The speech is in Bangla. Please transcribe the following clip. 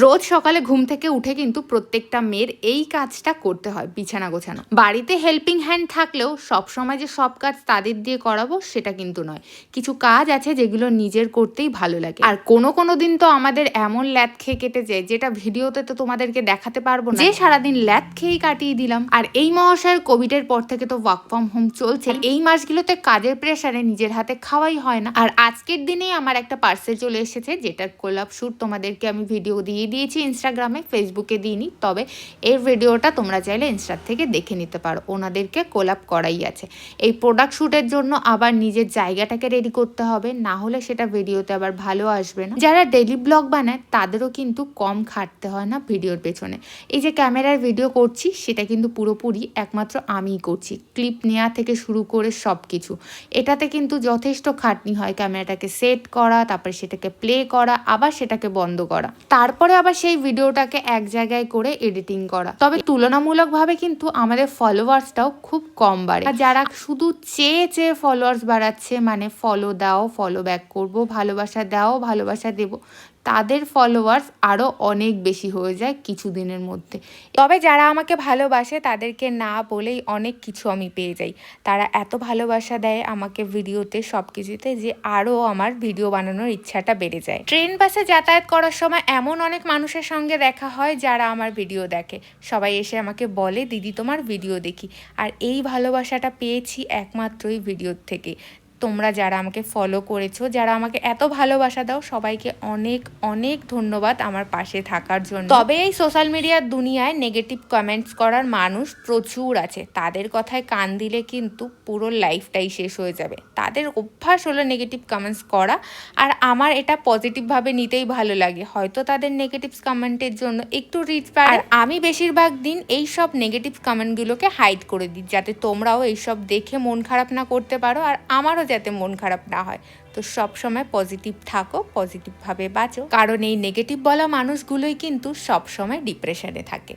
রোজ সকালে ঘুম থেকে উঠে কিন্তু প্রত্যেকটা মেয়ের এই কাজটা করতে হয়, বিছানা গোছানো। বাড়িতে হেল্পিং হ্যান্ড থাকলেও সবসময় যে সব কাজ তাদের দিয়ে করাবো সেটা কিন্তু নয়। কিছু কাজ আছে যেগুলো নিজের করতেই ভালো লাগে। আর কোনো দিন তো আমাদের এমন ল্যাদ খেয়ে কেটে যায় যেটা ভিডিওতে তো তোমাদেরকে দেখাতে পারবো না, যে সারাদিন ল্যাদ খেয়েই কাটিয়ে দিলাম। আর এই মহাশয়ের কোভিডের পর থেকে তো ওয়ার্ক ফ্রম হোম চলছে। এই মাসগুলোতে কাজের প্রেসারে নিজের হাতে খাওয়াই হয় না। আর আজকের দিনেই আমার একটা পার্সেল চলে এসেছে, যেটার কোলাপ শুট তোমাদেরকে আমি ভিডিও দিয়ে দিয়েছি ইনস্টাগ্রামে, ফেসবুকে দিইনি। তবে এর ভিডিওটা তোমরা চাইলে ইনস্টা থেকে দেখে নিতে পারো, ওনাদেরকে কোলাপ করাই আছে। এই প্রোডাক্ট শ্যুটের জন্য আবার নিজের জায়গাটাকে রেডি করতে হবে, না হলে সেটা ভিডিওতে আবার ভালো আসবে না। যারা ডেইলি ব্লগ বানায় তাদেরও কিন্তু কম খাটতে হয় না ভিডিওর পেছনে। এই যে ক্যামেরার ভিডিও করছি সেটা কিন্তু পুরোপুরি একমাত্র আমিই করছি, ক্লিপ নেওয়া থেকে শুরু করে সব কিছু। এটাতে কিন্তু যথেষ্ট খাটনি হয়, ক্যামেরাটাকে সেট করা, তারপরে সেটাকে প্লে করা, আবার সেটাকে বন্ধ করা, তারপরে আবার সেই ভিডিওটাকে এক জায়গায় করে এডিটিং করা। তবে তুলনামূলকভাবে কিন্তু আমাদের ফলোয়ার্সটাও খুব কম বাড়ে। আর যারা শুধু চেয়ে ফলোয়ার্স বাড়াচ্ছে, মানে ফলো দাও, ফলো ব্যাক করবো, ভালোবাসা দাও, ভালোবাসা দেবো, তাদের ফলোয়ার্স আরও অনেক বেশি হয়ে যায় কিছুদিনের মধ্যে। তবে যারা আমাকে ভালোবাসে তাদেরকে না বলেই অনেক কিছু আমি পেয়ে যাই। তারা এত ভালোবাসা দেয় আমাকে ভিডিওতে, সব কিছুতে, যে আরও আমার ভিডিও বানানোর ইচ্ছাটা বেড়ে যায়। ট্রেন বাসে যাতায়াত করার সময় এমন অনেক মানুষের সঙ্গে দেখা হয় যারা আমার ভিডিও দেখে। সবাই এসে আমাকে বলে, দিদি তোমার ভিডিও দেখি। আর এই ভালোবাসাটা পেয়েছি একমাত্রই ভিডিওর থেকে। তোমরা যারা আমাকে ফলো করেছো, যারা আমাকে এত ভালোবাসা দাও, সবাইকে অনেক অনেক ধন্যবাদ আমার পাশে থাকার জন্য। তবে এই সোশ্যাল মিডিয়ার দুনিয়ায় নেগেটিভ কমেন্টস করার মানুষ প্রচুর আছে। তাদের কথায় কান দিলে কিন্তু পুরো লাইফটাই শেষ হয়ে যাবে। তাদের অভ্যাস হলো নেগেটিভ কমেন্টস করা, আর আমার এটা পজিটিভভাবে নিতেই ভালো লাগে। হয়তো তাদের নেগেটিভ কমেন্টের জন্য একটু রিচ পায়, আর আমি বেশিরভাগ দিন এই সব নেগেটিভ কমেন্টগুলোকে হাইড করে দিই, যাতে তোমরাও এইসব দেখে মন খারাপ না করতে পারো, আর আমারও যাতে মন খারাপ না হয়। তো সব সময় পজিটিভ থাকো, পজিটিভভাবে বাঁচো, কারণ এই নেগেটিভ বলা মানুষগুলোই কিন্তু সব সময় ডিপ্রেশনে থাকে।